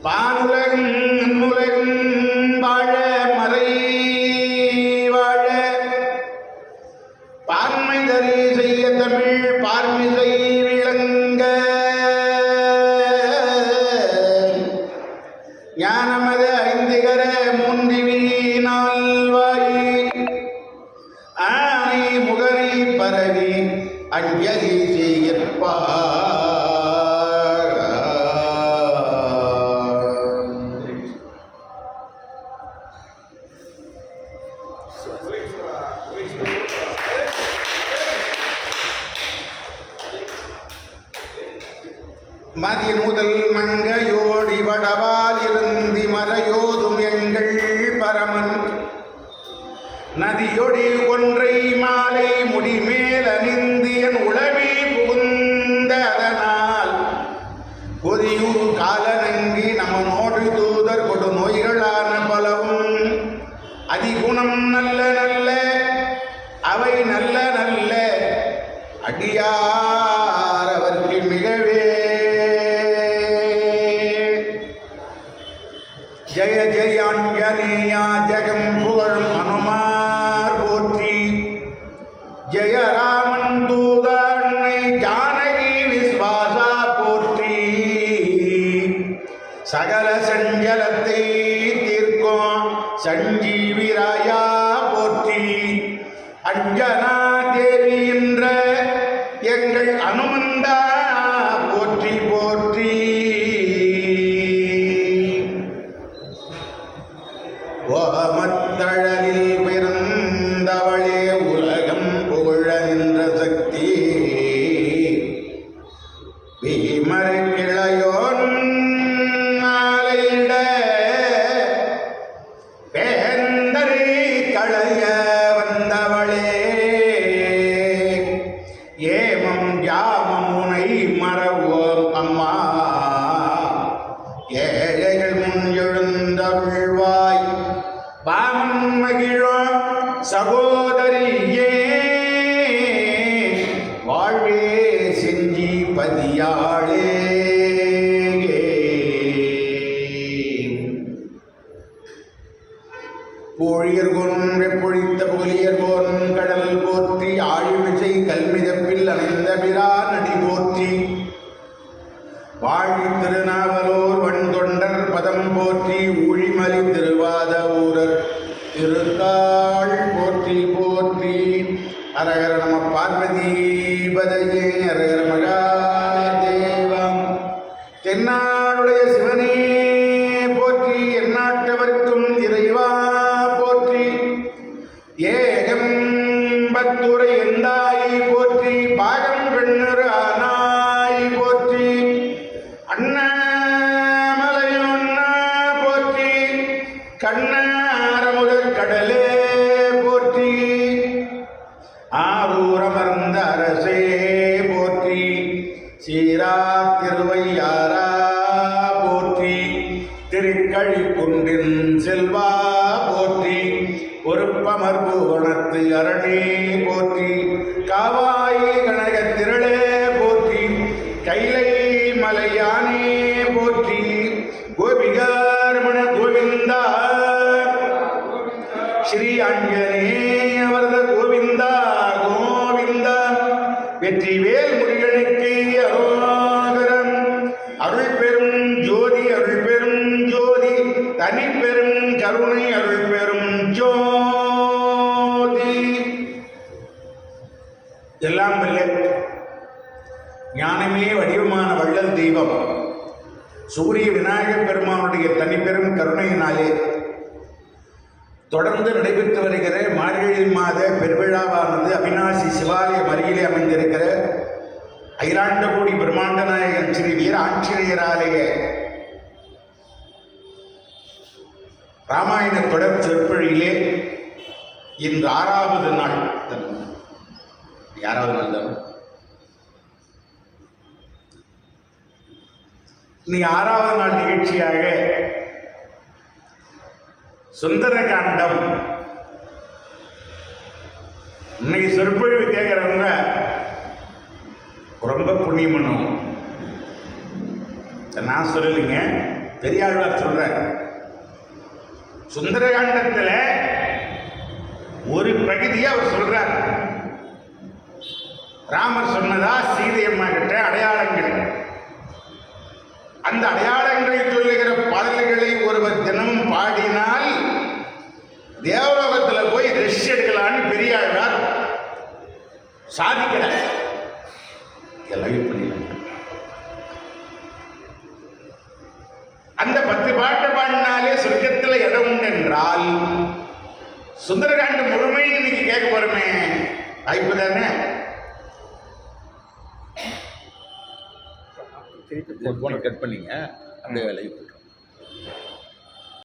பானுலகம் நன்னுலகம் வாழ மறை வாழ பார்மை தரி செய்ய தமிழ் பார்மிசை விளங்க ஞானமது ஐந்திகர மூன்றிவி நால்வாயி ஆனை முகரி பரவி அஞ்சலி செய்யற்பார் மதி முதல் மங்கையோடி வடவால் இருந்தி மறையோதும் எங்கள் பரமன் நதியொடி ஒன்றை மாலை முடிமேல் அணிந்தியன் உளவி புகுந்த அதனால் பொதியூர் காலநங்கி நமனோடு தூதர் கொடு நோய்களான பலவும் அதிகுணம் நல்ல நல்ல அவை நல்ல நல்ல அடியார் அவருக்கு மிகவே ஜெய ஜெயாஞ்சனேயா ஜெகம் புகழும் அனுமார் போற்றி ஜெயராமன் தூத அன்னை ஜானகி விஸ்வாசா போற்றி சகல சஞ்சலத்தை தீர்க்கும் சஞ்சீவிராயா போற்றி அஞ்சனா தேவி என்ற எங்கள் அனுமந்தா போற்றி போற்றி ஓமத்தழலில் பிறந்தவளே உலகம் புகழ நின்ற சக்தி பீமர் கிளையோன் நாளையிட வேந்தரை களைய வந்தவளே ஏமம் ஜாமமுனை மறவோம் அம்மா ஏழைகள் முன் எழுந்தருள்வாய் பாமன் மகிழோ சகோதரியே வாழ்வே செஞ்சி பதியாளே பொழியர்கொன் வெப்பொழித்த புகழியர்கோன் கடல் போற்றி ஆழிமிசை கல்மிதப்பில் அணைந்த பிரான் அடி போற்றி வாழி திருநாவலூர் வண்தொண்டர் பதம் போற்றி ஊழிமலி திருவாத ஊரர் திருத்தாள் போற்றி போற்றி அரகர நம பார்வதி பதையே அரகர மகாதேவம் தென்னாடுடைய சிவனே போற்றி எந்நாட்டவர்க்கும் இறைவா போற்றி ஏகம்பத்துரை எந்தாய் போற்றி பாகம் பெண்ணர் ஆனாய் போற்றி அண்ணாமலையொன்னா போற்றி கண்ணாரமுதற் கடலே போற்றி ஆரூரமர்ந்த அரசே போற்றி சீரா திருவையாரா போற்றி திருக்கழிக்குன்றின் செல்வா போற்றி பொறுப்பமர் பூவனத்து அரணே போற்றி காவாய் கனக திரளே போற்றி கைலை மலையானே போற்றி கோபிகாரமண கோவிந்தா ஸ்ரீ ஆஞ்சநேய வரத கோவிந்தா கோவிந்தா வெற்றிவேல் முருகனுக்கு அரோகரம் அருள் பெரும் ஜோதி அருள் பெரும் ஜோதி தனி பெரும் கருணை அருள் பெரும் ஜோதி எல்லாம் வல்ல ஞானமே வடிவமான வள்ளல் தெய்வம் சூரிய விநாயகப் பெருமானுடைய தனிப்பெரும் கருணையினாலே தொடர்ந்து நடைபெற்று வருகிற மார்கழி மாத பெருவிழாவானது அவிநாசி சிவாலயம் அருகிலே அமைந்திருக்கிற ஐராண்டகோடி பிரம்மாண்ட நாயகன் ஸ்ரீ வீர ஆஞ்சநேயராலய ராமாயண தொடர் சொற்பொழியிலே இன்று 6வது நாள். யாராவது நாள் தான் இன்னைக்கு 6வது நாள் நிகழ்ச்சியாக சுந்தரகாண்டம். இன்னைக்கு சொற்பொழிவு கேட்கிறவங்க ரொம்ப புண்ணியம் பண்ணுவோம். நான் சொல்லலைங்க, பெரியாழ்வார் சொல்றார். சுந்தரகாண்டத்துல ஒரு பகுதியை அவர் சொல்றார். ராமர் சொன்னதா சீதையம்மா கிட்ட அடையாளங்கள். அந்த அடையாளங்களை சொல்லுகிற பாடல்களை ஒருவர் தினமும் பாடினால் தேவலோகத்தில் போய் ரெஸ்ட் எடுக்கலான்னு பெரியாழ்வார் சாதிக்கிறார். எல்லாம் பண்ணிடலாம். அந்த 10 பாட்டு பாடினாலே சொர்க்கத்தில் இடம் உண்டு என்றால் சுந்தரகாண்டம் முழுமை இன்னைக்கு கேட்க போறோமே, வாய்ப்பு தானே? போன கட் பண்ணீங்க, அப்படியே லைவ்